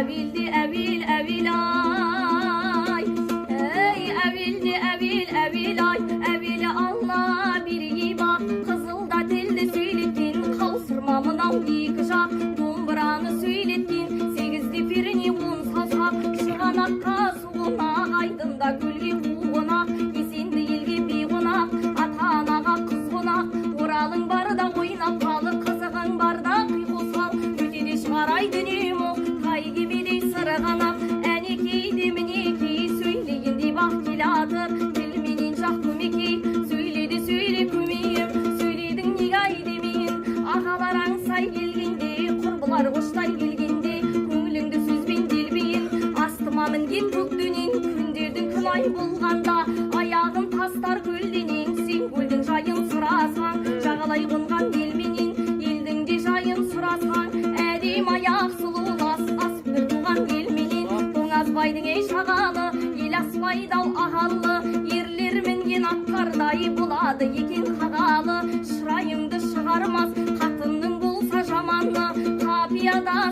әвилді әвил әвил ай. Ей әвилді әвил әвил ай. Әвилі алла береги бақ. Қызылда тілді сөйлеткен, қаусырма мынау екі жақ. Домбыраны сөйлеткен, сегізде періне он сазақ. Шығанаққа суғанақ, айдында көлге қуғанақ. Есенді елге бейғонақ, ата-анаға қыз қонақ. Оралың барда ойнап қалы, қызығың барда қиқосал. Өтеде шығарай дүнем ол, тай кебедей сырғанақ. Әнекейде мінекей, сөйлегенде бақ келады. Тілменен жақ көмекей, сөйледі сөйле көмейім. Сөйледің неге ай демен, ағалараң сай келгенде, құрбылар қоштай келгенде, көңіліңді сөзбен делбейін. Астыма мінген көкдөнен, күндердің күн ай болғанда, аяғын тастар көлденен, сен көлдің жайын сұрасаң, жағалай қонған елменен, елдің де жайын сұрасаң, әдем аяқ сұлулас, аспыр туған елменен. Тоңазбайдың ей шағалы, ел аспайдау ағалы, ерлер мінген аттардай болады екен қағалы. Шырайыңды шығармас, қатынның болса жаманы, қапияда